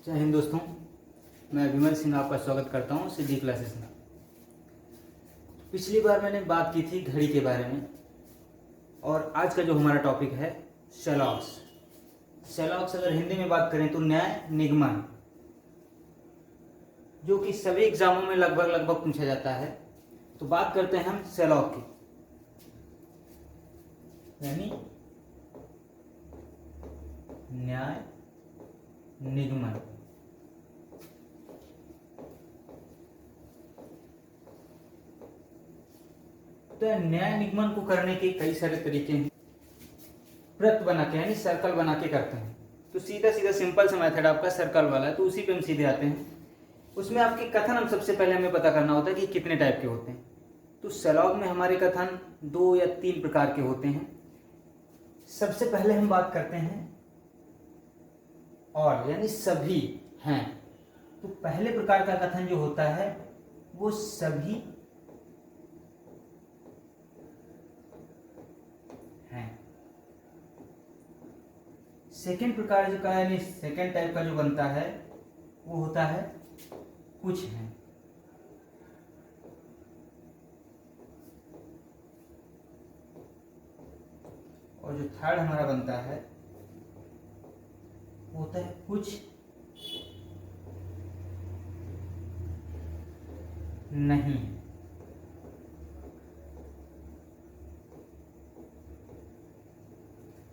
जय हिंद दोस्तों, मैं विमल सिंह आपका स्वागत करता हूं सिद्धि क्लासेस में। पिछली बार मैंने बात की थी घड़ी के बारे में और आज का जो हमारा टॉपिक है शेलॉक्स। शेलॉक्स अगर हिंदी में बात करें तो न्याय निगमन, जो कि सभी एग्जामों में लगभग पूछा जाता है। तो बात करते हैं हम शेलॉक की, यानी न्याय निगमन। तो न्याय निगमन को करने के कई सारे तरीके हैं। वृत्त बना के यानी सर्कल बना के करते हैं। तो सीधा सीधा सिंपल सा मेथड आपका सर्कल वाला है, तो उसी पे हम सीधे आते हैं। उसमें आपके कथन हम सबसे पहले हमें पता करना होता है कि कितने टाइप के होते हैं। तो शेलॉक में हमारे कथन 2 या 3 प्रकार के होते हैं। सबसे पहले हम बात करते हैं और यानी सभी हैं। तो पहले प्रकार का कथन जो होता है वो सभी हैं। सेकेंड प्रकार जो का यानी सेकेंड टाइप का जो बनता है वो होता है कुछ हैं। और जो थर्ड हमारा बनता है वो होता है कुछ नहीं।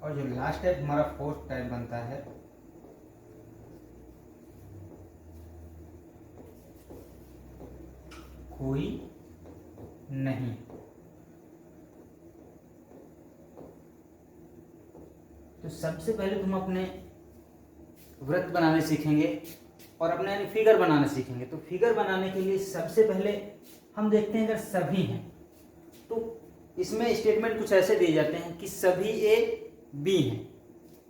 और जो लास्ट टाइप हमारा फोर्थ टाइप बनता है कोई नहीं। तो सबसे पहले तुम अपने वृत्त बनाने सीखेंगे और अपने यानी फिगर बनाना सीखेंगे। तो फिगर बनाने के लिए सबसे पहले हम देखते हैं अगर सभी हैं तो इसमें स्टेटमेंट कुछ ऐसे दिए जाते हैं कि सभी ए बी हैं,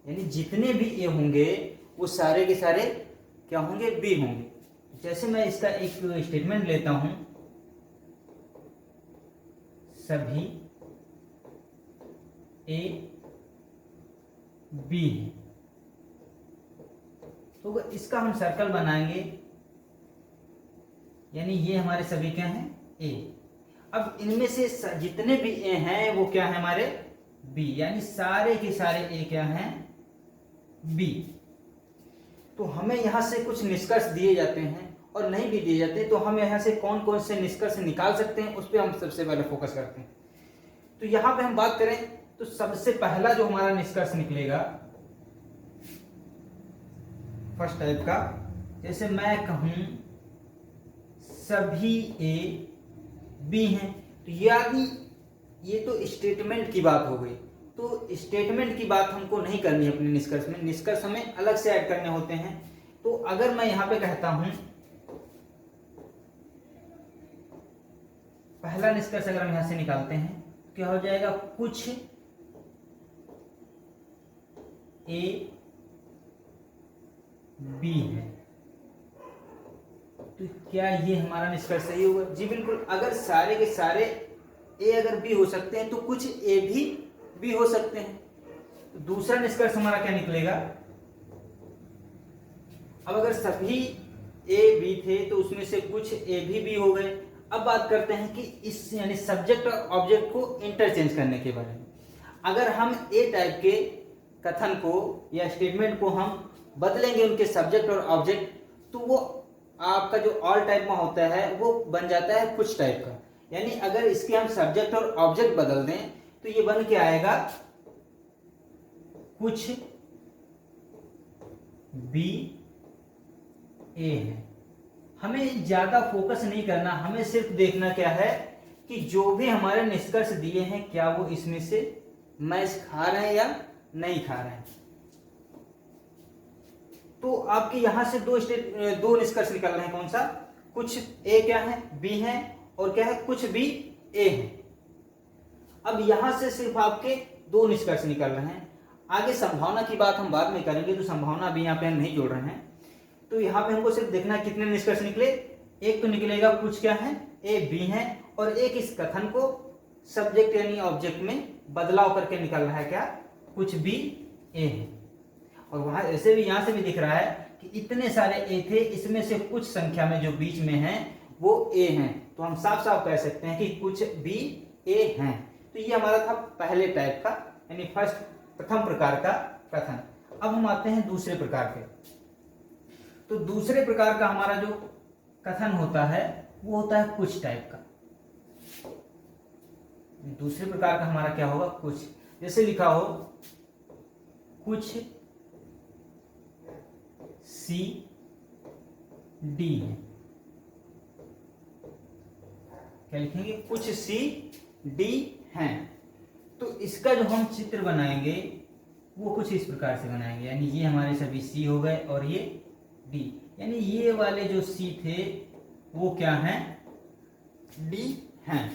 यानी जितने भी ए होंगे वो सारे के सारे क्या होंगे, बी होंगे। जैसे मैं इसका एक स्टेटमेंट लेता हूं, सभी ए बी है, तो इसका हम सर्कल बनाएंगे, यानी ये हमारे सभी क्या हैं, ए। अब इनमें से जितने भी ए हैं वो क्या है हमारे बी, यानी सारे के सारे ए क्या हैं, बी। तो हमें यहां से कुछ निष्कर्ष दिए जाते हैं और नहीं भी दिए जाते, तो हम यहां से कौन कौन से निष्कर्ष निकाल सकते हैं उस पर हम सबसे पहले फोकस करते हैं। तो यहां पे हम बात करें तो सबसे पहला जो हमारा निष्कर्ष निकलेगा फर्स्ट टाइप का, जैसे मैं कहूं सभी ए बी हैं, तो यानी ये तो स्टेटमेंट की बात हो गई। तो स्टेटमेंट की बात हमको नहीं करनी है अपने निष्कर्ष में, निष्कर्ष हमें अलग से ऐड करने होते हैं। तो अगर मैं यहां पे कहता हूं पहला निष्कर्ष अगर हम यहां से निकालते हैं तो क्या हो जाएगा, कुछ ए बी है। तो क्या ये हमारा निष्कर्ष सही होगा? जी बिल्कुल। अगर सारे के सारे ए अगर बी हो सकते हैं तो कुछ ए भी बी हो सकते हैं। तो दूसरा निष्कर्ष हमारा क्या निकलेगा, अब अगर सभी ए बी थे तो उसमें से कुछ ए भी बी हो गए। अब बात करते हैं कि इस यानी सब्जेक्ट और ऑब्जेक्ट को इंटरचेंज करने के बारे में। अगर हम ए टाइप के कथन को या स्टेटमेंट को हम बदलेंगे उनके सब्जेक्ट और ऑब्जेक्ट, तो वो आपका जो ऑल टाइप में होता है वो बन जाता है कुछ टाइप का। यानी अगर इसके हम सब्जेक्ट और ऑब्जेक्ट बदल दें तो ये बन के आएगा कुछ बी ए है। हमें ज्यादा फोकस नहीं करना, हमें सिर्फ देखना क्या है कि जो भी हमारे निष्कर्ष दिए हैं क्या वो इसमें से मैच खा रहे हैं या नहीं खा रहे हैं। तो आपके यहां से दो निष्कर्ष निकल रहे हैं। कौन सा, कुछ ए क्या है, बी है, और क्या है, कुछ बी ए है। अब यहां से सिर्फ आपके 2 निष्कर्ष निकल रहे हैं। आगे संभावना की बात हम बाद में करेंगे, तो संभावना भी यहाँ पे हम नहीं जोड़ रहे हैं। तो यहाँ पे हमको सिर्फ देखना कितने निष्कर्ष निकले। एक तो निकलेगा कुछ क्या है, ए बी है, और एक इस कथन को सब्जेक्ट यानी ऑब्जेक्ट में बदलाव करके निकल रहा है क्या, कुछ बी ए है। और वहां ऐसे भी यहां से भी दिख रहा है कि इतने सारे ए थे, इसमें से कुछ संख्या में जो बीच में हैं वो ए हैं, तो हम साफ साफ कह सकते हैं कि कुछ बी ए हैं। तो ये हमारा था पहले टाइप का, यानी प्रथम प्रकार का कथन। अब हम आते हैं दूसरे प्रकार के। तो दूसरे प्रकार का हमारा जो कथन होता है वो होता है कुछ टाइप का। दूसरे प्रकार का हमारा क्या होगा, कुछ। जैसे लिखा हो कुछ सी डी है, क्या लिखेंगे, कुछ सी डी हैं। तो इसका जो हम चित्र बनाएंगे वो कुछ इस प्रकार से बनाएंगे, यानी ये हमारे सभी सी हो गए और ये डी, यानी ये वाले जो सी थे वो क्या हैं, डी हैं।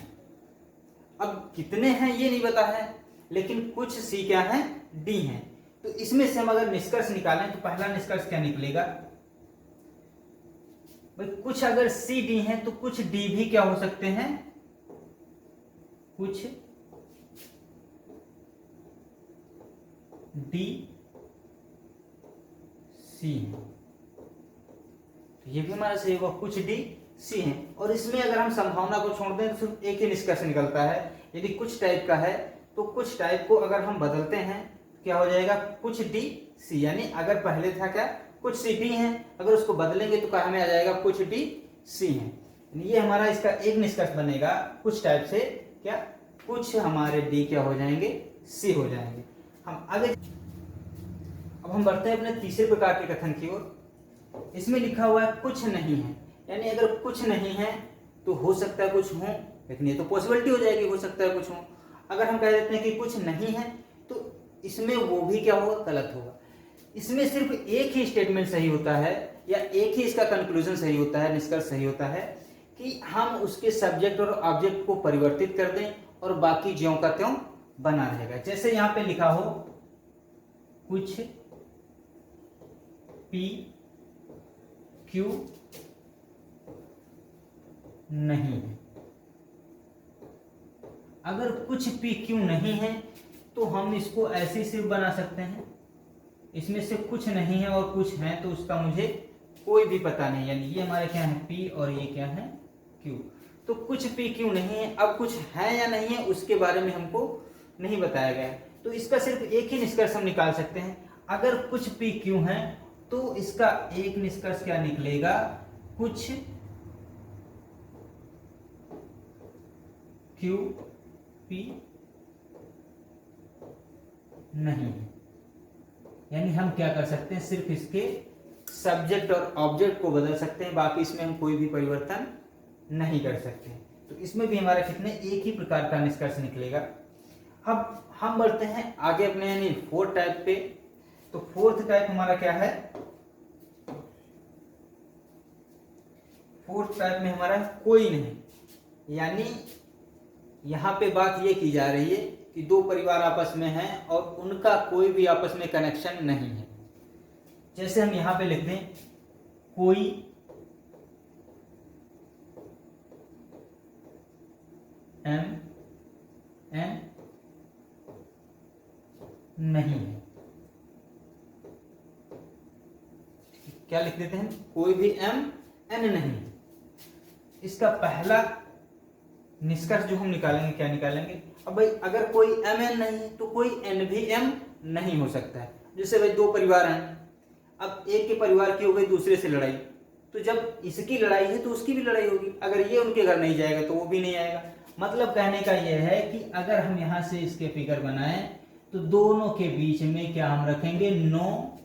अब कितने हैं ये नहीं पता है, लेकिन कुछ सी क्या हैं, डी हैं। तो इसमें से हम अगर निष्कर्ष निकालें तो पहला निष्कर्ष क्या निकलेगा भाई, कुछ अगर सी डी हैं तो कुछ डी भी क्या हो सकते हैं, कुछ डी सी है। तो ये भी हमारा सही होगा, कुछ डी सी है। और इसमें अगर हम संभावना को छोड़ दें तो सिर्फ एक ही निष्कर्ष निकलता है। यदि कुछ टाइप का है तो कुछ टाइप को अगर हम बदलते हैं क्या हो जाएगा, कुछ डी सी, यानी अगर पहले था क्या, कुछ सी डी है, अगर उसको बदलेंगे तो क्या हमें आ जाएगा, कुछ डी सी है। ये हमारा इसका एक निष्कर्ष बनेगा, कुछ टाइप से क्या, कुछ हमारे डी क्या हो जाएंगे, सी हो जाएंगे। हम आगे अब हम बढ़ते हैं अपने तीसरे प्रकार के कथन की ओर। इसमें लिखा हुआ है कुछ नहीं है, यानी अगर कुछ नहीं है तो हो सकता है कुछ हो, लेकिन ये तो पॉसिबिलिटी हो जाएगी, हो सकता है कुछ हो। अगर हम कह देते हैं कि कुछ नहीं है तो इसमें वो भी क्या होगा, गलत होगा। इसमें सिर्फ एक ही स्टेटमेंट सही होता है या एक ही इसका कंक्लूजन सही होता है, निष्कर्ष सही होता है कि हम उसके सब्जेक्ट और ऑब्जेक्ट को परिवर्तित कर दें और बाकी ज्यों का त्यों बना रहेगा। जैसे यहां पे लिखा हो कुछ पी क्यू नहीं है। अगर कुछ पी क्यू नहीं है तो हम इसको ऐसे सिर्फ बना सकते हैं, इसमें से कुछ नहीं है और कुछ है तो उसका मुझे कोई भी पता नहीं, यानी ये हमारे क्या है, पी और ये क्या है, क्यू। तो कुछ पी क्यू नहीं है, अब कुछ है या नहीं है उसके बारे में हमको नहीं बताया गया है। तो इसका सिर्फ एक ही निष्कर्ष हम निकाल सकते हैं, अगर कुछ पी क्यू है तो इसका एक निष्कर्ष क्या निकलेगा, कुछ क्यू पी नहीं है। यानी हम क्या कर सकते हैं, सिर्फ इसके सब्जेक्ट और ऑब्जेक्ट को बदल सकते हैं, बाकी इसमें हम कोई भी परिवर्तन नहीं कर सकते। तो इसमें भी हमारा कितने, एक ही प्रकार का निष्कर्ष निकलेगा। अब हम बढ़ते हैं आगे अपने यानी फोर्थ टाइप पे। तो फोर्थ टाइप हमारा क्या है, फोर्थ टाइप में हमारा कोई नहीं, यानी यहां पे बात ये की जा रही है कि दो परिवार आपस में हैं और उनका कोई भी आपस में कनेक्शन नहीं है। जैसे हम यहां पे लिख दें कोई एम एन नहीं है, क्या लिख देते हैं, कोई भी एम एन नहीं है। इसका पहला निष्कर्ष जो हम निकालेंगे क्या निकालेंगे, अब भाई अगर कोई एम एन नहीं तो कोई एन भी एम नहीं हो सकता है। जैसे भाई दो परिवार हैं, अब एक के परिवार की हो गई दूसरे से लड़ाई, तो जब इसकी लड़ाई है तो उसकी भी लड़ाई होगी, अगर ये उनके घर नहीं जाएगा तो वो भी नहीं आएगा। मतलब कहने का ये है कि अगर हम यहां से इसके फिगर बनाएं तो दोनों के बीच में क्या हम रखेंगे, नो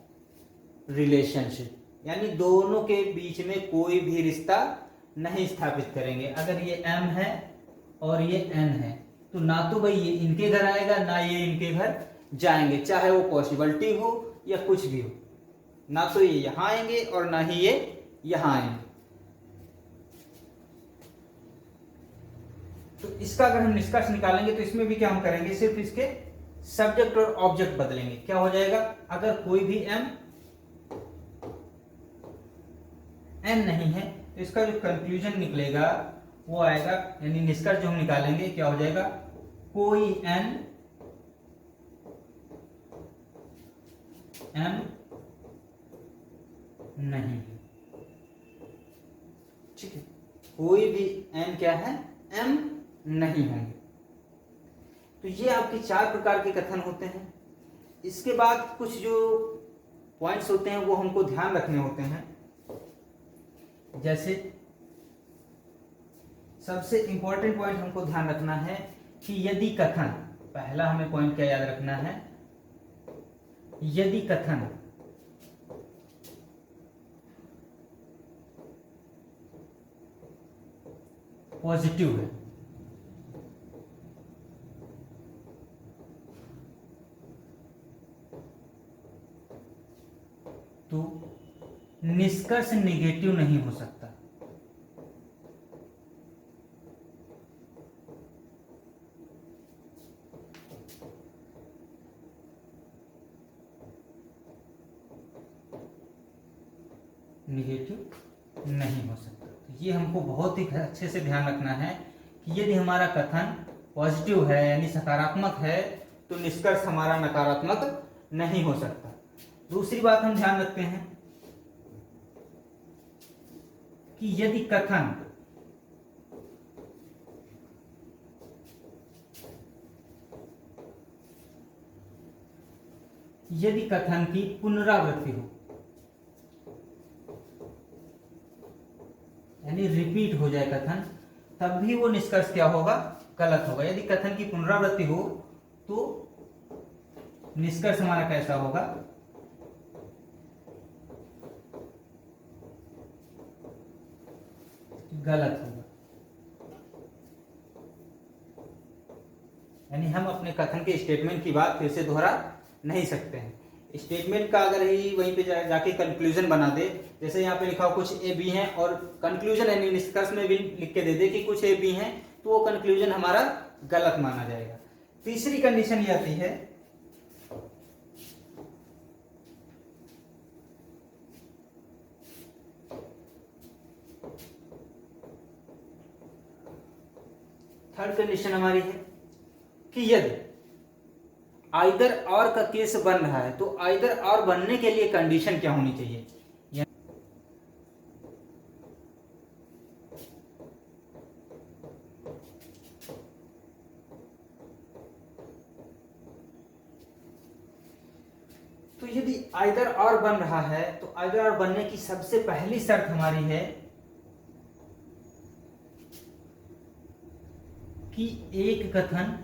रिलेशनशिप, यानी दोनों के बीच में कोई भी रिश्ता नहीं स्थापित करेंगे। अगर ये एम है और ये एन है तो ना तो भाई ये इनके घर आएगा ना ये इनके घर जाएंगे, चाहे वो पॉसिबिलिटी हो या कुछ भी हो, ना तो ये यहां आएंगे और ना ही ये यहां आएंगे। तो इसका अगर हम निष्कर्ष निकालेंगे तो इसमें भी क्या हम करेंगे, सिर्फ इसके सब्जेक्ट और ऑब्जेक्ट बदलेंगे। क्या हो जाएगा, अगर कोई भी एम एन नहीं है तो इसका जो कंक्लूजन निकलेगा वो आएगा, यानी निष्कर्ष जो हम निकालेंगे क्या हो जाएगा, कोई एन एम नहीं है। ठीक है, कोई भी एन क्या है, एम नहीं होंगे। तो ये आपके 4 प्रकार के कथन होते हैं। इसके बाद कुछ जो पॉइंट्स होते हैं वो हमको ध्यान रखने होते हैं। जैसे सबसे इंपॉर्टेंट पॉइंट हमको ध्यान रखना है कि यदि कथन, पहला हमें पॉइंट क्या याद रखना है, यदि कथन पॉजिटिव है तो निष्कर्ष नेगेटिव नहीं हो सकता। नेगेटिव नहीं हो सकता। तो ये हमको बहुत ही अच्छे से ध्यान रखना है कि यदि हमारा कथन पॉजिटिव है यानी सकारात्मक है तो निष्कर्ष हमारा नकारात्मक नहीं हो सकता। दूसरी बात हम ध्यान रखते हैं कि यदि कथन की पुनरावृत्ति हो यानी रिपीट हो जाए कथन, तब भी वो निष्कर्ष क्या होगा, गलत होगा। यदि कथन की पुनरावृत्ति हो तो निष्कर्ष हमारा कैसा होगा, गलत होगा। यानी हम अपने कथन के स्टेटमेंट की बात फिर से दोहरा नहीं सकते हैं। स्टेटमेंट का अगर ही वहीं पे जाके कंक्लूजन बना दे, जैसे यहाँ पे लिखा हो कुछ ए बी हैं और कंक्लूजन यानी निष्कर्ष में भी लिख के दे दे कि कुछ ए बी हैं, तो वो कंक्लूजन हमारा गलत माना जाएगा। तीसरी कंडीशन ये आती है थर्ड कंडीशन हमारी है कि यदि आइदर और का केस बन रहा है तो आइदर और बनने के लिए कंडीशन क्या होनी चाहिए। तो यदि आइदर और बन रहा है तो आइदर और बनने की सबसे पहली शर्त हमारी है कि एक कथन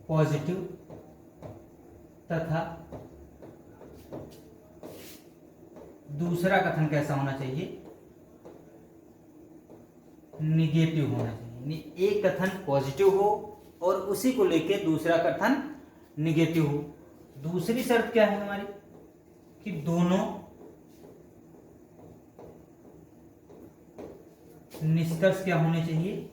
पॉजिटिव तथा दूसरा कथन कैसा होना चाहिए, निगेटिव होना चाहिए। एक कथन पॉजिटिव हो और उसी को लेके दूसरा कथन निगेटिव हो। दूसरी शर्त क्या है हमारी कि दोनों निष्कर्ष क्या होने चाहिए,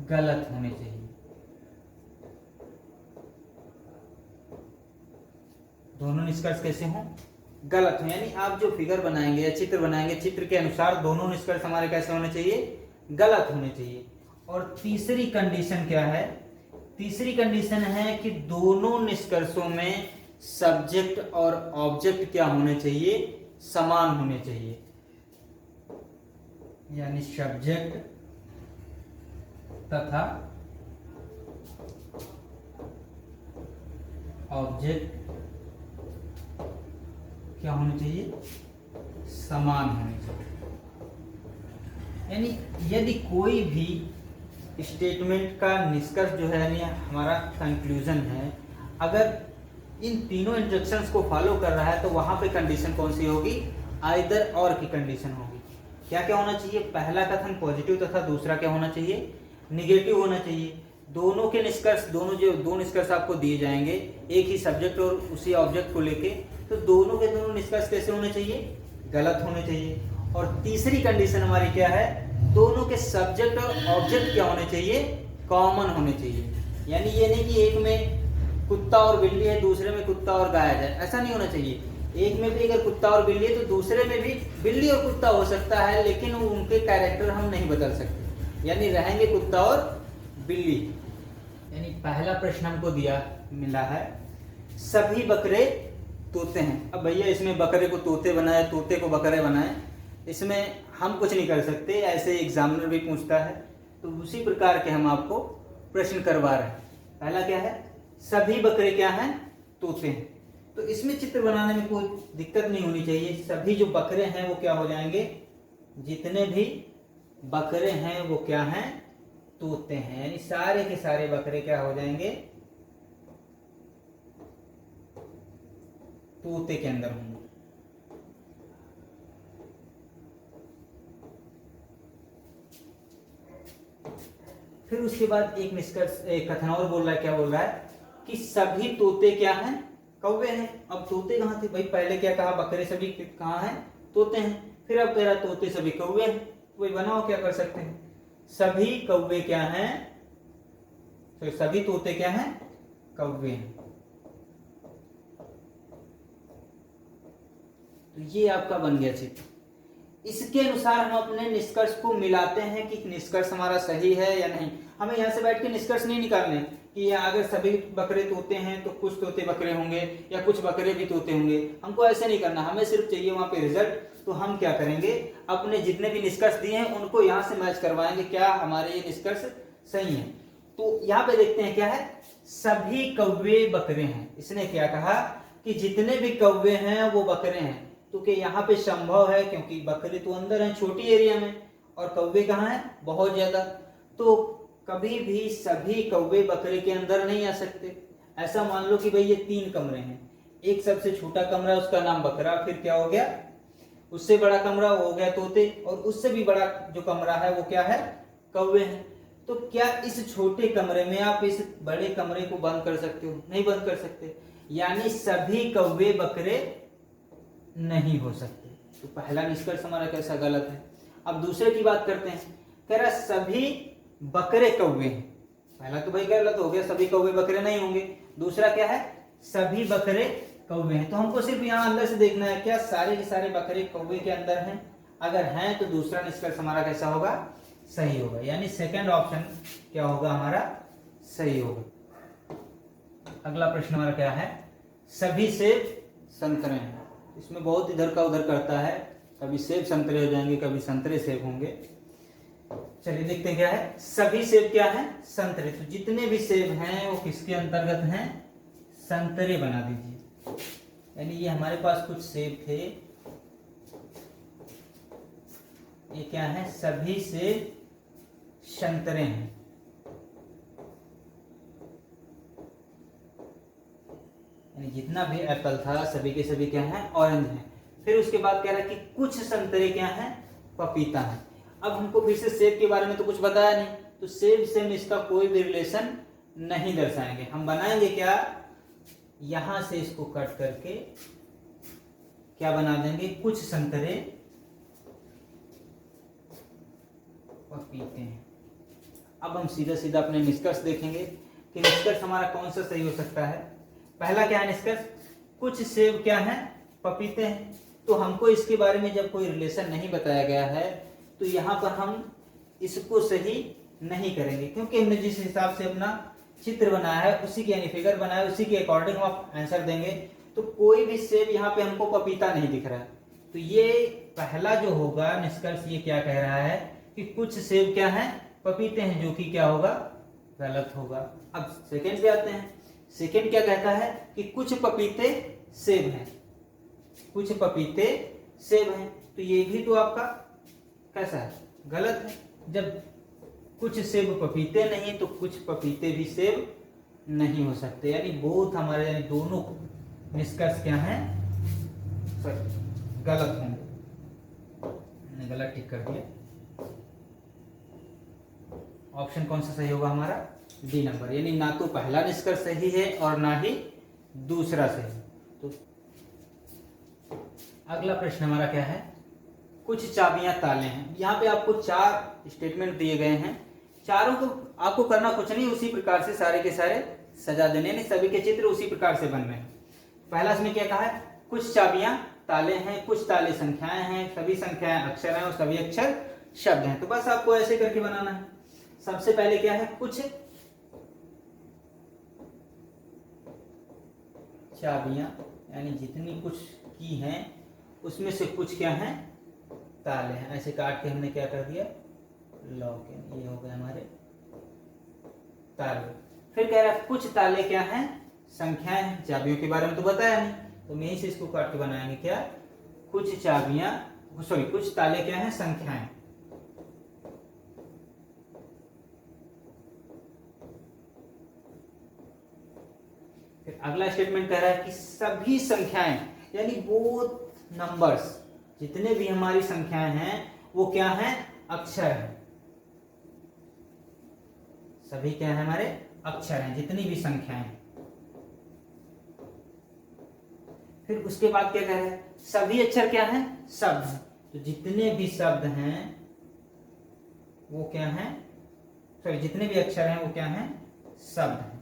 गलत होने चाहिए। दोनों निष्कर्ष कैसे हों, गलत हो। यानी आप जो फिगर बनाएंगे या चित्र बनाएंगे, चित्र के अनुसार दोनों निष्कर्ष हमारे कैसे होने चाहिए, गलत होने चाहिए। और तीसरी कंडीशन क्या है, तीसरी कंडीशन है कि दोनों निष्कर्षों में सब्जेक्ट और ऑब्जेक्ट क्या होने चाहिए, समान होने चाहिए। यानी सब्जेक्ट तथा ऑब्जेक्ट क्या होने चाहिए, समान होने चाहिए। यानी यदि कोई भी स्टेटमेंट का निष्कर्ष जो है यानी हमारा कंक्लूजन है, अगर इन तीनों इंस्ट्रक्शंस को फॉलो कर रहा है तो वहां पे कंडीशन कौन सी होगी, आइदर और की कंडीशन होगी। क्या क्या होना चाहिए, पहला कथन पॉजिटिव तथा दूसरा क्या होना चाहिए, निगेटिव होना चाहिए। दोनों के निष्कर्ष, दोनों जो दो निष्कर्ष आपको दिए जाएंगे एक ही सब्जेक्ट और उसी ऑब्जेक्ट को लेके, तो दोनों के दोनों निष्कर्ष कैसे होने चाहिए, गलत होने चाहिए। और तीसरी कंडीशन हमारी क्या है, दोनों के सब्जेक्ट और ऑब्जेक्ट क्या होने चाहिए, कॉमन होने चाहिए। यानी ये नहीं कि एक में कुत्ता और बिल्ली है, दूसरे में कुत्ता और गाय है, ऐसा नहीं होना चाहिए। एक में भी अगर कुत्ता और बिल्ली है तो दूसरे में भी बिल्ली और कुत्ता हो सकता है, लेकिन उनके कैरेक्टर हम नहीं बदल सकते, यानी रहेंगे कुत्ता और बिल्ली। यानी पहला प्रश्न हमको दिया मिला है सभी बकरे तोते हैं। अब भैया इसमें बकरे को तोते बनाए, तोते को बकरे बनाए, इसमें हम कुछ नहीं कर सकते, ऐसे एग्जामिनर भी पूछता है। तो उसी प्रकार के हम आपको प्रश्न करवा रहे हैं। पहला क्या है, सभी बकरे क्या हैं, तोते हैं। तो इसमें चित्र बनाने में कोई दिक्कत नहीं होनी चाहिए। सभी जो बकरे हैं वो क्या हो जाएंगे, जितने भी बकरे हैं वो क्या हैं, तोते हैं। यानी सारे के सारे बकरे क्या हो जाएंगे, तोते के अंदर होंगे। फिर उसके बाद एक निष्कर्ष, एक कथन और बोल रहा है। क्या बोल रहा है कि सभी तोते क्या हैं, कौवे हैं। अब तोते कहाँ थे भाई, पहले क्या कहा, बकरे सभी कहाँ हैं, तोते हैं। फिर अब कह रहा तोते सभी कौवे हैं। तो भाई बनाओ, क्या कर सकते हैं, सभी कौवे क्या हैं, तो सभी तोते क्या हैं, कौवे हैं। तो ये आपका बन गया चित्र। इसके अनुसार हम अपने निष्कर्ष को मिलाते हैं कि निष्कर्ष हमारा सही है या नहीं। हमें यहाँ से बैठ के निष्कर्ष नहीं निकालने कि अगर सभी बकरे तोते हैं तो कुछ तोते बकरे होंगे या कुछ बकरे भी तोते होंगे। हमको ऐसे नहीं करना, हमें सिर्फ चाहिए वहां पे रिजल्ट। तो हम क्या करेंगे, अपने जितने भी निष्कर्ष दिए हैं उनको यहाँ से मैच करवाएंगे, क्या हमारे ये निष्कर्ष सही है। तो यहाँ पे देखते हैं क्या है, सभी कौवे बकरे हैं। इसने क्या कहा कि जितने भी कौवे हैं वो बकरे हैं। तो कि यहाँ पे संभव है, क्योंकि बकरे तो अंदर हैं छोटी एरिया में और कौवे कहाँ हैं, बहुत ज्यादा। तो कभी भी सभी कौवे बकरे के अंदर नहीं आ सकते। ऐसा मान लो कि भाई ये 3 कमरे हैं, एक सबसे छोटा कमरा उसका नाम बकरा, फिर क्या हो गया, उससे बड़ा कमरा वो हो गया तोते, और उससे भी बड़ा जो कमरा है वो क्या है, कौवे हैं। तो क्या इस छोटे कमरे में आप इस बड़े कमरे को बंद कर सकते हो, नहीं बंद कर सकते। यानी सभी कौवे बकरे नहीं हो सकते। तो पहला निष्कर्ष हमारा कैसा, गलत है। अब दूसरे की बात करते हैं, कह रहा सभी बकरे कौवे हैं। पहला तो भाई गलत हो गया, सभी कौवे बकरे नहीं होंगे। दूसरा क्या है, सभी बकरे कौवे हैं। तो हमको सिर्फ यहाँ अंदर से देखना है, क्या सारे के सारे बकरे कौवे के अंदर हैं। अगर हैं तो दूसरा निष्कर्ष हमारा कैसा होगा, सही होगा। यानी सेकंड ऑप्शन क्या होगा हमारा, सही होगा। अगला प्रश्न हमारा क्या है, सभी सेब संतरे हैं। इसमें बहुत इधर का उधर करता है, कभी सेब संतरे हो जाएंगे, कभी संतरे सेब होंगे। चलिए देखते हैं क्या है, सभी सेब क्या है, संतरे। तो जितने भी सेब हैं वो किसके अंतर्गत हैं, संतरे बना दीजिए। यानी ये हमारे पास कुछ सेब थे, ये क्या है, सभी सेब संतरे हैं। यानी जितना भी एप्पल था सभी के सभी क्या हैं, ऑरेंज हैं। फिर उसके बाद कह रहा है कि कुछ संतरे क्या हैं, पपीता है। अब हमको फिर से सेब के बारे में तो कुछ बताया नहीं, तो सेब से इसका कोई भी रिलेशन नहीं दर्शाएंगे। हम बनाएंगे क्या, यहां से इसको कट करके क्या बना देंगे, कुछ संतरे पपीते हैं। अब हम सीधा सीधा अपने निष्कर्ष देखेंगे कि निष्कर्ष हमारा कौन सा सही हो सकता है। पहला क्या है निष्कर्ष, कुछ सेब क्या है, पपीते हैं। तो हमको इसके बारे में जब कोई रिलेशन नहीं बताया गया है तो यहाँ पर हम इसको सही नहीं करेंगे, क्योंकि हमने जिस हिसाब से अपना चित्र बनाया है उसी के, यानी फिगर बनाया है, उसी के अकॉर्डिंग हम आंसर देंगे। तो कोई भी सेब यहाँ पे हमको पपीता नहीं दिख रहा है। तो ये पहला जो होगा निष्कर्ष, ये क्या कह रहा है कि कुछ सेब क्या है, पपीते हैं, जो कि क्या होगा, गलत होगा। अब सेकंड पे आते हैं। सेकंड क्या कहता है कि कुछ पपीते सेब हैं, कुछ पपीते सेब हैं। तो ये भी तो आपका कैसा है, गलत है। जब कुछ सेब पपीते नहीं तो कुछ पपीते भी सेब नहीं हो सकते। यानी बोथ हमारे, यानी दोनों निष्कर्ष क्या हैं, गलत होंगे। मैंने गलत टिक कर दिया। ऑप्शन कौन सा सही होगा हमारा, डी नंबर। यानी ना तो पहला निष्कर्ष सही है और ना ही दूसरा सही। तो अगला प्रश्न हमारा क्या है, कुछ चाबियां ताले हैं। यहाँ पे आपको 4 स्टेटमेंट दिए गए हैं, चारों को आपको करना कुछ नहीं, उसी प्रकार से सारे के सारे सजा देने, सभी के चित्र उसी प्रकार से बनने हैं। पहला इसमें क्या कहा है, कुछ चाबियां ताले हैं, कुछ ताले संख्याएं हैं, सभी संख्याएं अक्षर हैं और सभी अक्षर शब्द हैं। तो बस आपको ऐसे करके बनाना है। सबसे पहले क्या है, कुछ चाबियां, यानी जितनी कुछ की हैं उसमें से कुछ क्या हैं, ताले हैं। ऐसे काट के हमने क्या कर दिया, लॉक, ये हो गए हमारे ताले। फिर कह रहा है कुछ ताले क्या हैं, संख्याएं हैं। चाबियों के बारे में तो बताया नहीं, तो मैं से इसको काट के बनाएंगे क्या, कुछ चाबियां, सॉरी कुछ ताले क्या हैं, संख्याएं। फिर अगला स्टेटमेंट कह रहा है कि सभी संख्याएं, यानी बोथ नंबर्स, जितने भी हमारी संख्याएं हैं वो क्या हैं, अक्षर हैं। सभी क्या है, हमारे अक्षर हैं, जितनी भी संख्याएं हैं। फिर उसके बाद क्या कह रहा है, सभी अक्षर क्या हैं, शब्द हैं। तो जितने भी शब्द हैं वो क्या हैं, सॉरी जितने भी अक्षर हैं वो क्या हैं, शब्द हैं।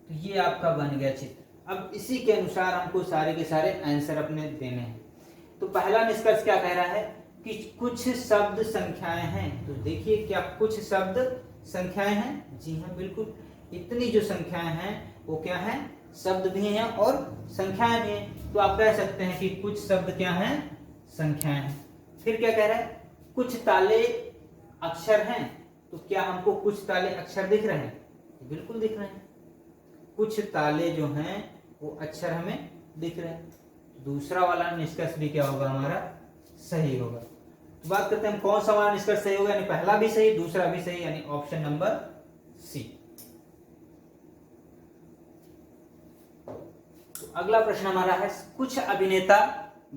तो ये आपका बन गया चित्र। अब इसी के अनुसार हमको सारे के सारे आंसर अपने देने हैं। तो पहला निष्कर्ष क्या कह रहा है कि कुछ शब्द संख्याएं हैं। तो देखिए क्या कुछ शब्द संख्याएं हैं, जी हाँ बिल्कुल। इतनी जो संख्याएं हैं वो क्या हैं, शब्द भी हैं और संख्याएं भी हैं। तो आप कह सकते हैं कि कुछ शब्द क्या हैं, संख्याएं हैं। फिर क्या कह रहा है, कुछ ताले अक्षर हैं। तो क्या हमको कुछ ताले अक्षर दिख रहे हैं, बिल्कुल दिख रहे हैं। कुछ ताले जो हैं वो अक्षर हमें दिख रहे हैं। दूसरा वाला निष्कर्ष भी क्या होगा, हमारा सही होगा। तो बात करते हैं कौन सा हमारा निष्कर्ष सही होगा, यानी पहला भी सही दूसरा भी सही, यानी ऑप्शन नंबर सी। तो अगला प्रश्न हमारा है, कुछ अभिनेता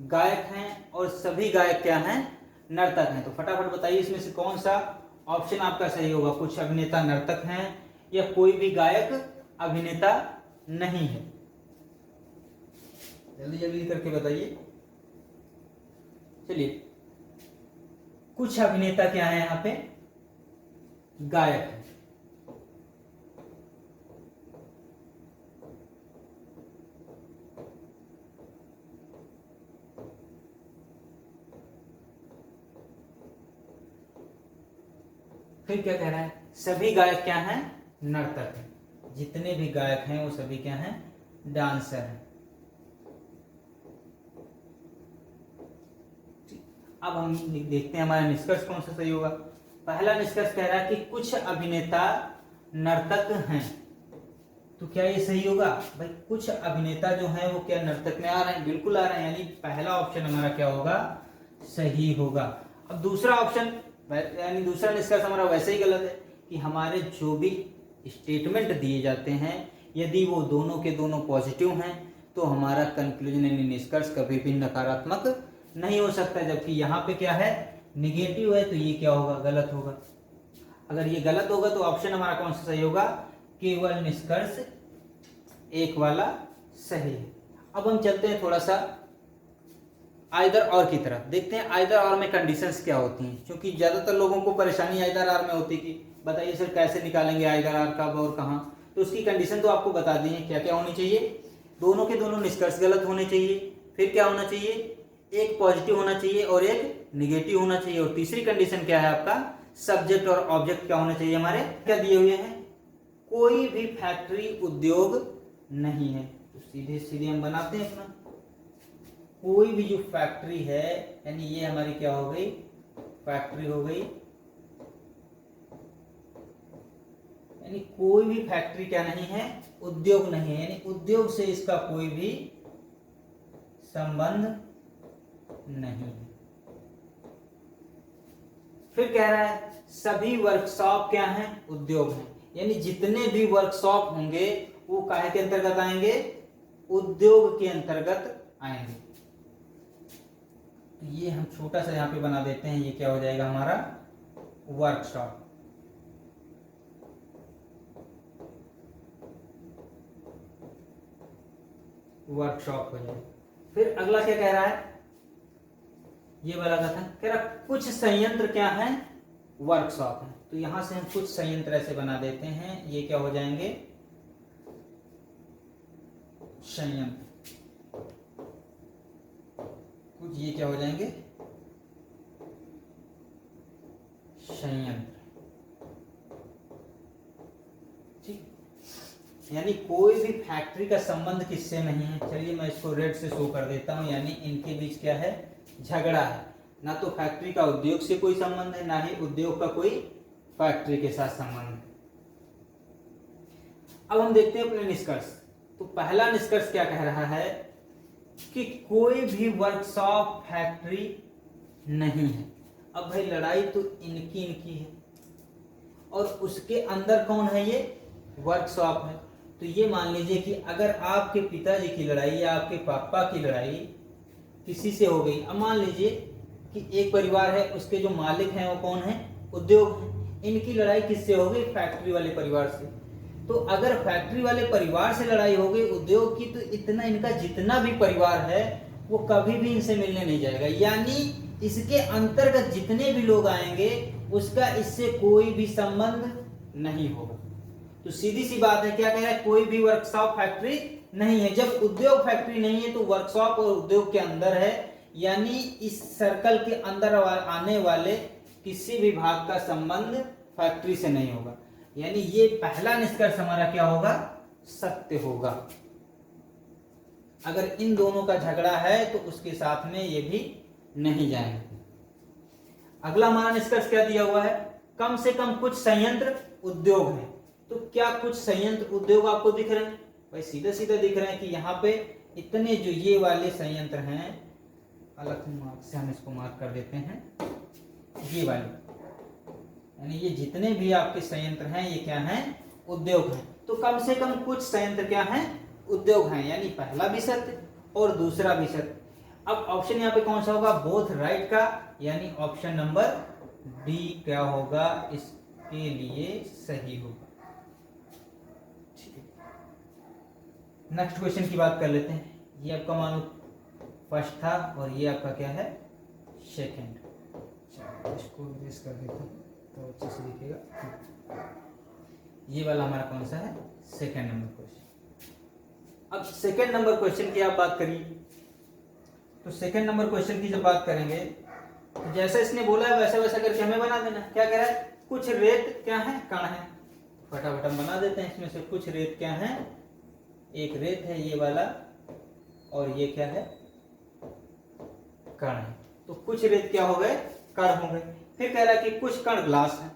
गायक हैं और सभी गायक क्या हैं, नर्तक हैं। तो फटाफट बताइए इसमें से कौन सा ऑप्शन आपका सही होगा। कुछ अभिनेता नर्तक हैं या कोई भी गायक अभिनेता नहीं है, जल्दी जल्दी करके बताइए। चलिए, कुछ अभिनेता क्या है, यहाँ पे गायक है। फिर क्या कह रहा है, सभी गायक क्या हैं, नर्तक हैं। जितने भी गायक हैं वो सभी क्या हैं, डांसर हैं। अब हम देखते हैं हमारा निष्कर्ष कौन सा सही होगा। पहला निष्कर्ष कह रहा है कि कुछ अभिनेता नर्तक हैं। तो क्या ये सही होगा भाई, कुछ अभिनेता जो हैं वो क्या नर्तक में आ रहे हैं, बिल्कुल आ रहे हैं, यानी पहला ऑप्शन हमारा क्या होगा, सही होगा। अब दूसरा ऑप्शन, यानी दूसरा निष्कर्ष हमारा वैसे ही गलत है कि हमारे जो भी स्टेटमेंट दिए जाते हैं यदि वो दोनों के दोनों पॉजिटिव हैं तो हमारा कंक्लूजन यानी निष्कर्ष कभी भी नकारात्मक नहीं हो सकता। जबकि यहाँ पे क्या है, निगेटिव है, तो ये क्या होगा, गलत होगा। अगर ये गलत होगा तो ऑप्शन हमारा कौन सा सही होगा, केवल निष्कर्ष एक वाला सही है। अब हम चलते हैं थोड़ा सा आइदर और की तरफ, देखते हैं आइदर और में कंडीशंस क्या होती हैं। क्योंकि ज्यादातर लोगों को परेशानी आइदर और में होती कि बताइए सर कैसे निकालेंगे आइदर और, कब और कहाँ। तो उसकी कंडीशन तो आपको बता दी है, क्या क्या होनी चाहिए, दोनों के दोनों निष्कर्ष गलत होने चाहिए। फिर क्या होना चाहिए, एक पॉजिटिव होना चाहिए और एक निगेटिव होना चाहिए। और तीसरी कंडीशन क्या है आपका, सब्जेक्ट और ऑब्जेक्ट क्या होने चाहिए हमारे, क्या दिए हुए हैं, कोई भी फैक्ट्री उद्योग नहीं है। तो सीधे सीधे हम बनाते हैं अपना, कोई भी जो फैक्ट्री है, यानी ये हमारी क्या हो गई, फैक्ट्री हो गई। यानी कोई भी फैक्ट्री क्या नहीं है, उद्योग नहीं है, यानी उद्योग से इसका कोई भी संबंध नहीं है। फिर कह रहा है सभी वर्कशॉप क्या हैं, उद्योग हैं। यानी जितने भी वर्कशॉप होंगे वो काहे के अंतर्गत आएंगे, उद्योग के अंतर्गत आएंगे। तो ये हम छोटा सा यहाँ पे बना देते हैं, ये क्या हो जाएगा हमारा, वर्कशॉप। वर्कशॉप हो जाए। फिर अगला क्या कह रहा है, ये वाला कथन कह रहा कुछ संयंत्र क्या है, वर्कशॉप है। तो यहां से हम कुछ संयंत्र ऐसे बना देते हैं, ये क्या हो जाएंगे, संयंत्र। कुछ ये क्या हो जाएंगे, संयंत्र। ठीक, यानी कोई भी फैक्ट्री का संबंध किससे नहीं है। चलिए मैं इसको रेड से शो कर देता हूं, यानी इनके बीच क्या है, झगड़ा है। ना तो फैक्ट्री का उद्योग से कोई संबंध है, ना ही उद्योग का कोई फैक्ट्री के साथ संबंध है। अब हम देखते हैं अपने निष्कर्ष। तो पहला निष्कर्ष क्या कह रहा है कि कोई भी वर्कशॉप फैक्ट्री नहीं है। अब भाई लड़ाई तो इनकी है और उसके अंदर कौन है, ये वर्कशॉप है। तो ये मान लीजिए कि अगर आपके पिताजी की लड़ाई या आपके पापा की लड़ाई किसी से हो गई, अब मान लीजिए कि एक परिवार है, उसके जो मालिक हैं वो कौन है, उद्योग है। इनकी लड़ाई किससे हो गई, फैक्ट्री वाले परिवार से। तो अगर फैक्ट्री वाले परिवार से लड़ाई हो गई उद्योग की, तो इतना इनका जितना भी परिवार है वो कभी भी इनसे मिलने नहीं जाएगा। यानी इसके अंतर्गत जितने भी लोग आएंगे उसका इससे कोई भी संबंध नहीं होगा। तो सीधी सी बात है, क्या कह रहा है, कोई भी वर्कशॉप फैक्ट्री नहीं है। जब उद्योग फैक्ट्री नहीं है तो वर्कशॉप और उद्योग के अंदर है, यानी इस सर्कल के अंदर आने वाले किसी भी भाग का संबंध फैक्ट्री से नहीं होगा। यानी ये पहला निष्कर्ष हमारा क्या होगा, सत्य होगा। अगर इन दोनों का झगड़ा है तो उसके साथ में ये भी नहीं जाएंगे। अगला हमारा निष्कर्ष क्या दिया हुआ है, कम से कम कुछ संयंत्र उद्योग है। तो क्या कुछ संयंत्र उद्योग आपको दिख रहे हैं, भाई सीधा सीधा दिख रहे हैं कि यहाँ पे इतने जो ये वाले संयंत्र हैं, अलग मार्क से हम इसको मार्क कर देते हैं, ये वाले, यानी ये जितने भी आपके संयंत्र हैं ये क्या हैं, उद्योग हैं। तो कम से कम कुछ संयंत्र क्या हैं, उद्योग हैं। यानी पहला भी सत्य और दूसरा भी सत्य। अब ऑप्शन यहाँ पे कौन सा होगा, बोथ राइट का, यानी ऑप्शन नंबर डी क्या होगा, इसके लिए सही होगा। नेक्स्ट क्वेश्चन की बात कर लेते हैं। ये आपका मान लो फर्स्ट था और ये आपका क्या है, सेकंड। इसको इरेज कर देता हूं तो अच्छे से दिखेगा। ये वाला हमारा कौन सा है, सेकंड नंबर क्वेश्चन। अब सेकंड नंबर क्वेश्चन की आप बात करिए, तो सेकंड नंबर क्वेश्चन की जब बात करेंगे तो जैसा इसने बोला है वैसा वैसा करके हमें बना देना। क्या कह रहा है, कुछ रेत क्या है, कण है। फटाफट हम बना देते हैं। इसमें से कुछ रेत क्या है, एक रेत है ये वाला और ये क्या है, कण है। तो कुछ रेत क्या हो गए, कण हो गए। फिर कह रहा है कि कुछ कण ग्लास है।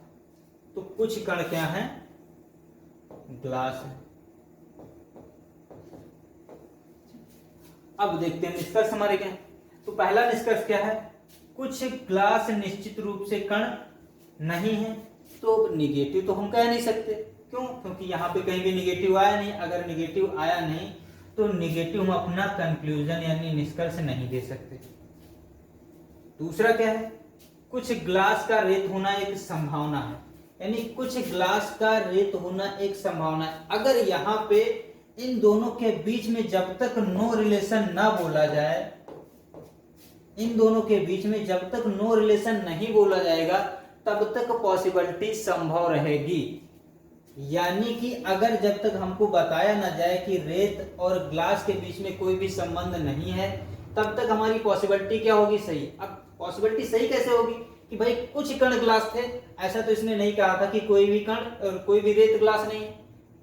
तो कुछ कण क्या है, ग्लास है। अब देखते हैं निष्कर्ष हमारे क्या है। तो पहला निष्कर्ष क्या है, कुछ ग्लास निश्चित रूप से कण नहीं है। तो निगेटिव तो हम कह नहीं सकते, क्यों, क्योंकि यहाँ पे कहीं भी निगेटिव आया नहीं। अगर निगेटिव आया नहीं तो निगेटिव हम अपना कंक्लूजन यानी निष्कर्ष नहीं दे सकते। दूसरा क्या है, कुछ ग्लास का रेत होना एक संभावना है। यानी कुछ ग्लास का रेत होना एक संभावना है। अगर यहाँ पे इन दोनों के बीच में जब तक नो रिलेशन ना बोला जाए, इन दोनों के बीच में जब तक नो रिलेशन नहीं बोला जाएगा तब तक पॉसिबिलिटी संभव रहेगी। यानी कि अगर जब तक हमको बताया ना जाए कि रेत और ग्लास के बीच में कोई भी संबंध नहीं है तब तक हमारी पॉसिबिलिटी क्या होगी, सही। अब पॉसिबिलिटी सही कैसे होगी कि भाई कुछ कण ग्लास थे, ऐसा तो इसने नहीं कहा था कि कोई भी कण और कोई भी रेत ग्लास नहीं है,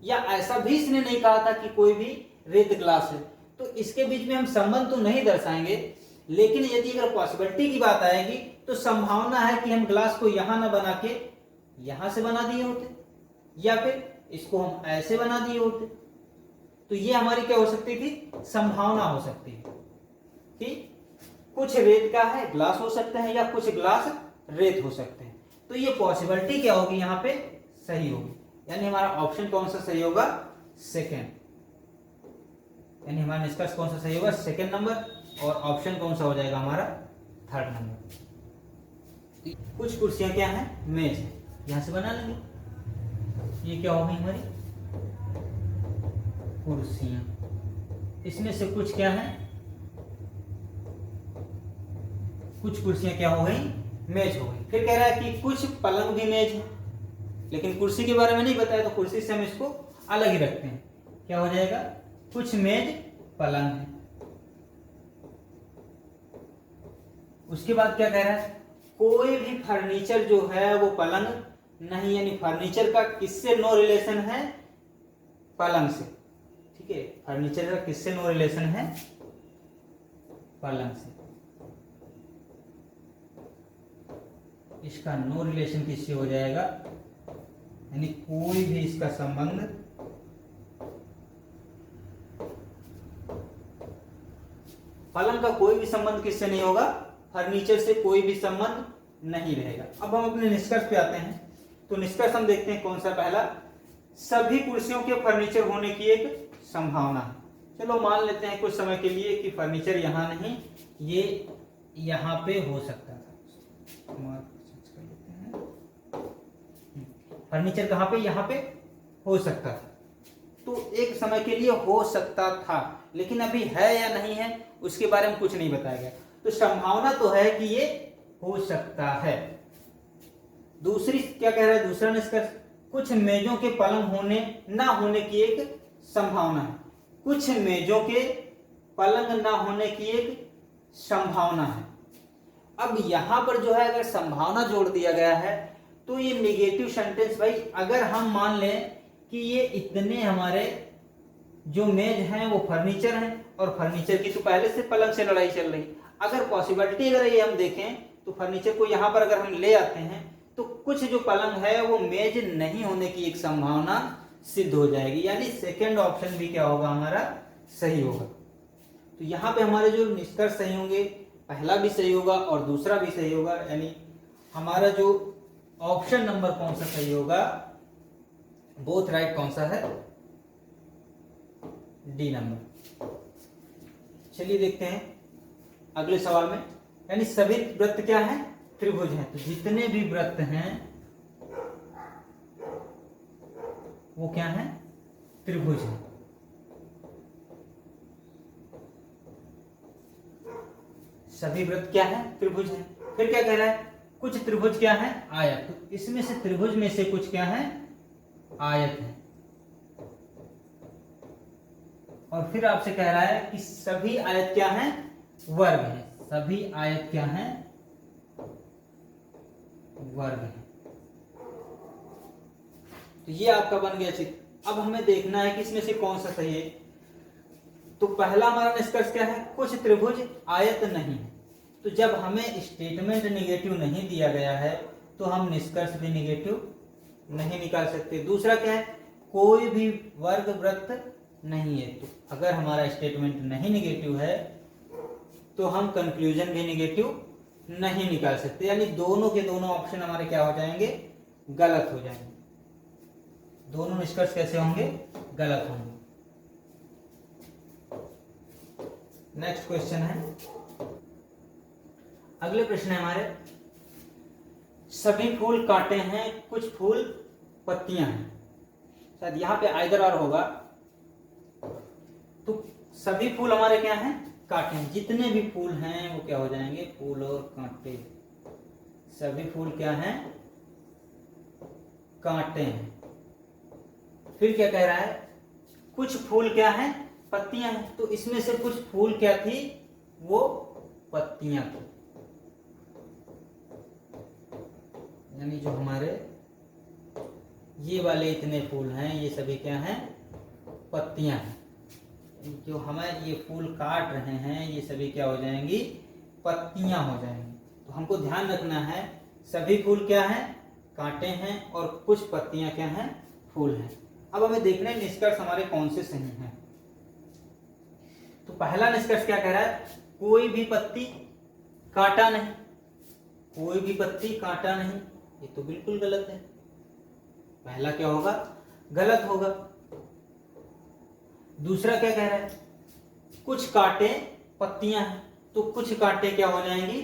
या ऐसा भी इसने नहीं कहा था कि कोई भी रेत ग्लास है। तो इसके बीच में हम संबंध तो नहीं दर्शाएंगे, लेकिन यदि अगर पॉसिबिलिटी की बात आएगी तो संभावना है कि हम ग्लास को यहां ना बना के यहां से बना दिए होते, या फिर इसको हम ऐसे बना दिए होते। तो ये हमारी क्या हो सकती थी, संभावना हो सकती है कि कुछ रेत का है ग्लास हो सकते हैं या कुछ ग्लास रेत हो सकते हैं। तो ये पॉसिबिलिटी क्या होगी, यहाँ पे सही होगी। यानी हमारा ऑप्शन कौन सा सही होगा, सेकेंड। यानी हमारा निष्कर्ष कौन सा सही होगा, सेकेंड नंबर, और ऑप्शन कौन सा हो जाएगा हमारा, थर्ड नंबर। कुछ कुर्सियां क्या है, मेज है, यहां से बना लेंगे। ये क्या होगी हमारी कुर्सियां। इसमें से कुछ क्या है, कुछ कुर्सियां क्या हो गई, मेज हो गई। फिर कह रहा है कि कुछ पलंग भी मेज है, लेकिन कुर्सी के बारे में नहीं बताया, तो कुर्सी से हम इसको अलग ही रखते हैं। क्या हो जाएगा, कुछ मेज पलंग है। उसके बाद क्या कह रहा है, कोई भी फर्नीचर जो है वो पलंग नहीं, यानी फर्नीचर का किससे नो रिलेशन है, पलंग से। ठीक है, फर्नीचर का किससे नो रिलेशन है, पलंग से। इसका नो रिलेशन किससे हो जाएगा, यानी कोई भी इसका संबंध पलंग का कोई भी संबंध किससे नहीं होगा, फर्नीचर से कोई भी संबंध नहीं रहेगा। अब हम अपने निष्कर्ष पे आते हैं। तो निष्कर्ष हम देखते हैं कौन सा, पहला, सभी कुर्सियों के फर्नीचर होने की एक संभावना है। चलो मान लेते हैं कुछ समय के लिए कि फर्नीचर यहाँ नहीं, ये यहाँ पे हो सकता था। फर्नीचर कहाँ पे, यहाँ पे हो सकता था। तो एक समय के लिए हो सकता था, लेकिन अभी है या नहीं है उसके बारे में कुछ नहीं बताया गया। तो संभावना तो है कि ये हो सकता है। दूसरी क्या कह रहा है, दूसरा निष्कर्ष, कुछ मेजों के पलंग होने ना होने की एक संभावना है। कुछ मेजों के पलंग ना होने की एक संभावना है। अब यहां पर जो है अगर संभावना जोड़ दिया गया है तो ये नेगेटिव सेंटेंस, भाई अगर हम मान लें कि ये इतने हमारे जो मेज हैं वो फर्नीचर हैं और फर्नीचर की तो पहले से पलंग से लड़ाई चल रही, अगर पॉसिबिलिटी अगर ये हम देखें तो फर्नीचर को यहाँ पर अगर हम ले आते हैं तो कुछ जो पलंग है वो मेज नहीं होने की एक संभावना सिद्ध हो जाएगी, यानी सेकेंड ऑप्शन भी क्या होगा, हमारा सही होगा। तो यहाँ पे हमारे जो निष्कर्ष सही होंगे, पहला भी सही होगा और दूसरा भी सही होगा, यानी हमारा जो ऑप्शन नंबर कौन सा सही होगा, बोथ राइट कौन सा है, डी नंबर। चलिए देखते हैं अगले सवाल में, यानी सभी वृत्त क्या है, त्रिभुज हैं। तो जितने भी वृत्त हैं वो क्या है, त्रिभुज है। सभी वृत्त क्या है, त्रिभुज है। फिर क्या कह रहा है, कुछ त्रिभुज क्या है, आयत। तो इसमें से त्रिभुज में से कुछ क्या है, आयत है। और फिर आपसे कह रहा है कि सभी आयत क्या है, वर्ग है। सभी आयत क्या है, वर्ग है। तो ये आपका बन गया चित्र। अब हमें देखना है कि इसमें से कौन सा सही है। तो पहला हमारा निष्कर्ष क्या है, कुछ त्रिभुज आयत नहीं है। तो जब हमें स्टेटमेंट नेगेटिव नहीं दिया गया है तो हम निष्कर्ष भी नेगेटिव नहीं निकाल सकते। दूसरा क्या है, कोई भी वर्ग वृत्त नहीं है। तो अगर हमारा स्टेटमेंट नहीं नेगेटिव है तो हम कंक्लूजन भी नेगेटिव नहीं निकाल सकते, यानी दोनों के दोनों ऑप्शन हमारे क्या हो जाएंगे, गलत हो जाएंगे। दोनों निष्कर्ष कैसे होंगे, गलत होंगे। नेक्स्ट क्वेश्चन है, अगले प्रश्न है हमारे, सभी फूल कांटे हैं, कुछ फूल पत्तियां हैं। शायद यहां पे आइदर और होगा। तो सभी फूल हमारे क्या हैं, कांटे हैं। जितने भी फूल हैं वो क्या हो जाएंगे, फूल और कांटे। सभी फूल क्या हैं, कांटे हैं। फिर क्या कह रहा है, कुछ फूल क्या हैं, पत्तियां हैं। तो इसमें से कुछ फूल क्या थी, वो पत्तियां थी। यानी जो हमारे ये वाले इतने फूल हैं ये सभी क्या हैं, पत्तियां हैं। जो हमें ये फूल काट रहे हैं ये सभी क्या हो जाएंगी, पत्तियां हो जाएंगी। तो हमको ध्यान रखना है सभी फूल क्या हैं, कांटे हैं, और कुछ पत्तियां क्या हैं, फूल हैं। अब हमें देखना है निष्कर्ष हमारे कौन से सही हैं। तो पहला निष्कर्ष क्या कह रहा है, कोई भी पत्ती कांटा नहीं। कोई भी पत्ती कांटा नहीं, ये तो बिल्कुल गलत है। पहला क्या होगा, गलत होगा। दूसरा क्या कह रहा है, कुछ कांटे पत्तियां हैं। तो कुछ कांटे क्या हो जाएंगी,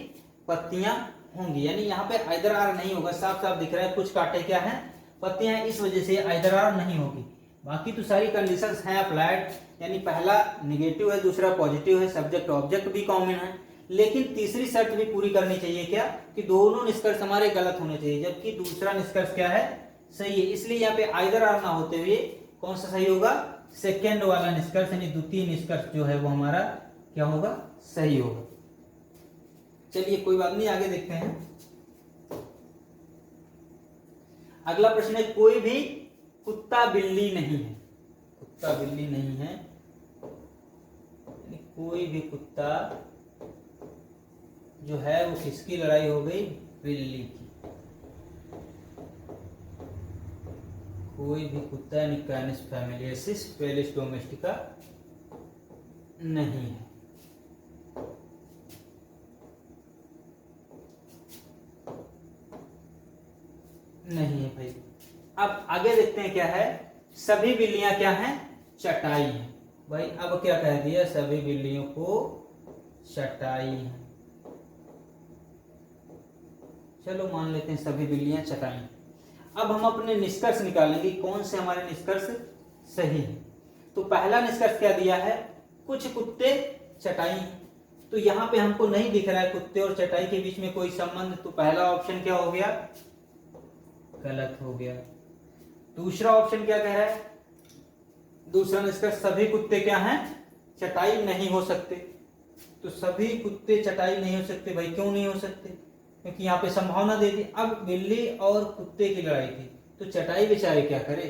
पत्तियां होंगी। यानी यहाँ पे आइदर आर नहीं होगा, साफ साफ दिख रहा है कुछ कांटे क्या हैं, पत्तियां हैं, इस वजह से आइदर आर नहीं होगी। बाकी तो सारी कंडीशंस हैं अप्लाइड, यानी पहला नेगेटिव है, दूसरा पॉजिटिव है, सब्जेक्ट ऑब्जेक्ट भी कॉमन है। लेकिन तीसरी शर्त भी पूरी करनी चाहिए क्या, कि दोनों निष्कर्ष हमारे गलत होने चाहिए, जबकि दूसरा निष्कर्ष क्या है, सही है। इसलिए यहाँ पे आइदर आर ना होते हुए कौन सा सही होगा, सेकेंड वाला निष्कर्ष, यानी द्वितीय निष्कर्ष जो है वो हमारा क्या होगा, सही होगा। चलिए कोई बात नहीं, आगे देखते हैं। अगला प्रश्न है, कोई भी कुत्ता बिल्ली नहीं है। कुत्ता बिल्ली नहीं है, कोई भी कुत्ता जो है वो किसकी लड़ाई हो गई? बिल्ली की। कोई भी कुत्ता यानी कैनिस फैमिलियसिस फेलिस डोमेस्टिका नहीं है। नहीं है भाई। अब आगे देखते हैं क्या है। सभी बिल्लियां क्या हैं? चटाई हैं। भाई अब क्या कह दिया? सभी बिल्लियों को चटाई है। चलो मान लेते हैं सभी बिल्लियां चटाई। अब हम अपने निष्कर्ष निकालेंगे कौन से हमारे निष्कर्ष सही है। तो पहला निष्कर्ष क्या दिया है? कुछ कुत्ते चटाई। तो यहाँ पे हमको नहीं दिख रहा है कुत्ते और चटाई के बीच में कोई संबंध, तो पहला ऑप्शन क्या हो गया? गलत हो गया। दूसरा ऑप्शन क्या कह रहा है? दूसरा निष्कर्ष, सभी कुत्ते क्या हैं? चटाई नहीं हो सकते। तो सभी कुत्ते चटाई नहीं हो सकते। भाई क्यों नहीं हो सकते? क्योंकि यहाँ पे संभावना दे दी। अब बिल्ली और कुत्ते की लड़ाई थी, तो चटाई बेचारे क्या करे?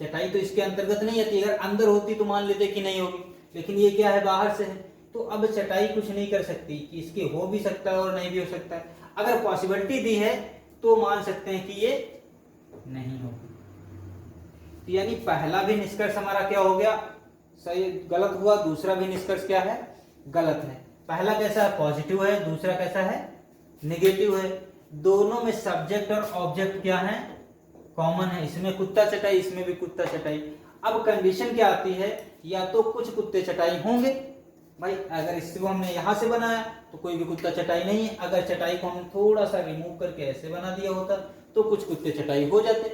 चटाई तो इसके अंतर्गत नहीं आती। अगर अंदर होती तो मान लेते कि नहीं होगी, लेकिन ये क्या है? बाहर से है। तो अब चटाई कुछ नहीं कर सकती कि इसके हो भी सकता है और नहीं भी हो सकता है। अगर पॉसिबिलिटी दी है तो मान सकते हैं कि ये नहीं होगी। तो यानी पहला भी निष्कर्ष हमारा क्या हो गया? सही गलत हुआ। दूसरा भी निष्कर्ष क्या है? गलत है। पहला कैसा है? पॉजिटिव है। दूसरा कैसा है? नेगेटिव है। दोनों में सब्जेक्ट और ऑब्जेक्ट क्या है? कॉमन है। इसमें कुत्ता चटाई, इसमें भी कुत्ता चटाई। अब कंडीशन क्या आती है? या तो कुछ कुत्ते चटाई होंगे। भाई अगर इसको हमने यहां से बनाया तो कोई भी कुत्ता चटाई नहीं है। अगर चटाई को हम थोड़ा सा रिमूव करके ऐसे बना दिया होता तो कुछ कुत्ते चटाई हो जाते।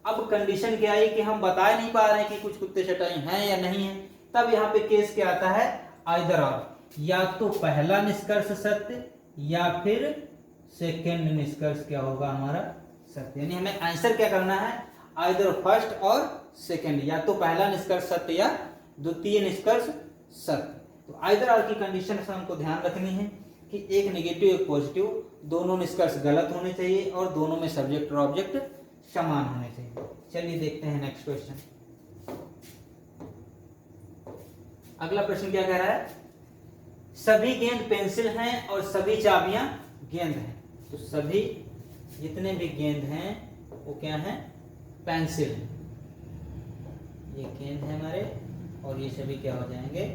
अब कंडीशन क्या है कि हम बता नहीं पा रहे हैं कि कुछ कुत्ते चटाई हैं या नहीं है। तब यहाँ पे केस क्या आता है? आइदर और। या तो पहला निष्कर्ष सत्य या फिर सेकंड निष्कर्ष क्या होगा हमारा? सत्य। यानी हमें आंसर क्या करना है? आइदर फर्स्ट और सेकंड। या तो पहला निष्कर्ष सत्य या द्वितीय निष्कर्ष सत्य। तो आइदर और की कंडीशन से हमको ध्यान रखनी है कि एक नेगेटिव एक पॉजिटिव, दोनों निष्कर्ष गलत होने चाहिए और दोनों में सब्जेक्ट और ऑब्जेक्ट समान होने चाहिए। चलिए देखते हैं नेक्स्ट क्वेश्चन। अगला प्रश्न क्या कह रहा है? सभी गेंद पेंसिल हैं और सभी चाबियां गेंद हैं। तो सभी जितने भी गेंद हैं वो क्या हैं? पेंसिल। ये गेंद है हमारे और ये सभी क्या हो जाएंगे?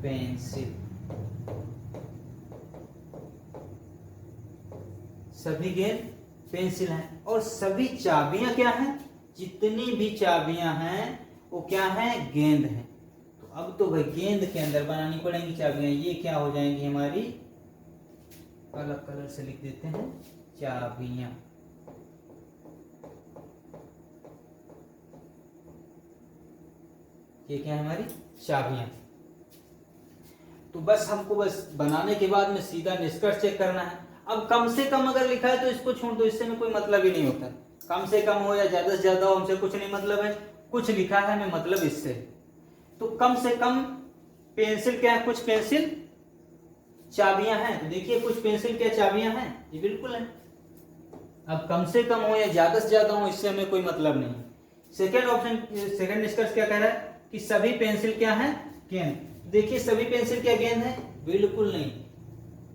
पेंसिल। सभी गेंद पेंसिल हैं और सभी चाबियां क्या हैं? जितनी भी चाबियां हैं वो क्या हैं? गेंद हैं। तो अब तो भाई गेंद के अंदर बनानी पड़ेंगी चाबियां। ये क्या हो जाएंगी हमारी? अलग कलर से लिख देते हैं, चाबियां। ये क्या है? हमारी चाबियां। तो बस हमको बस बनाने के बाद में सीधा निष्कर्ष चेक करना है। अब कम से कम अगर लिखा है तो इसको छोड़ दो, इससे में कोई मतलब ही नहीं होता। कम से कम हो या ज्यादा से ज्यादा हो, हमसे कुछ नहीं मतलब है। कुछ लिखा है हमें मतलब इससे। तो कम से कम पेंसिल क्या है? कुछ पेंसिल चाबियां हैं। तो देखिए कुछ पेंसिल क्या चाबियां हैं? ये बिल्कुल है। अब कम से कम हो या ज्यादा से ज्यादा हो, इससे हमें कोई मतलब नहीं। सेकेंड ऑप्शन, सेकेंड निष्कर्ष क्या कह रहा है? कि सभी पेंसिल क्या है? गेंद। देखिए सभी पेंसिल क्या गेंद है? बिल्कुल नहीं।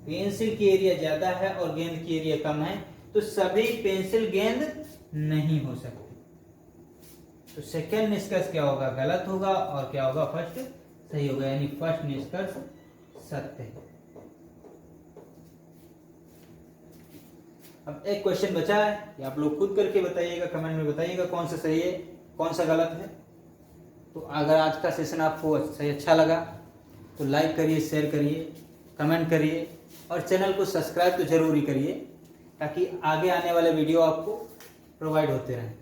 पेंसिल की एरिया ज्यादा है और गेंद की एरिया कम है, तो सभी पेंसिल गेंद नहीं हो सकती। तो सेकेंड निष्कर्ष क्या होगा? गलत होगा। और क्या होगा? फर्स्ट सही होगा। यानी फर्स्ट निष्कर्ष सत्य है। अब एक क्वेश्चन बचा है, ये आप लोग खुद करके बताइएगा, कमेंट में बताइएगा कौन सा सही है कौन सा गलत है। तो अगर आज का सेशन आपको सही अच्छा लगा तो लाइक करिए, शेयर करिए, कमेंट करिए और चैनल को सब्सक्राइब तो जरूर ही करिए, ताकि आगे आने वाले वीडियो आपको प्रोवाइड होते रहें।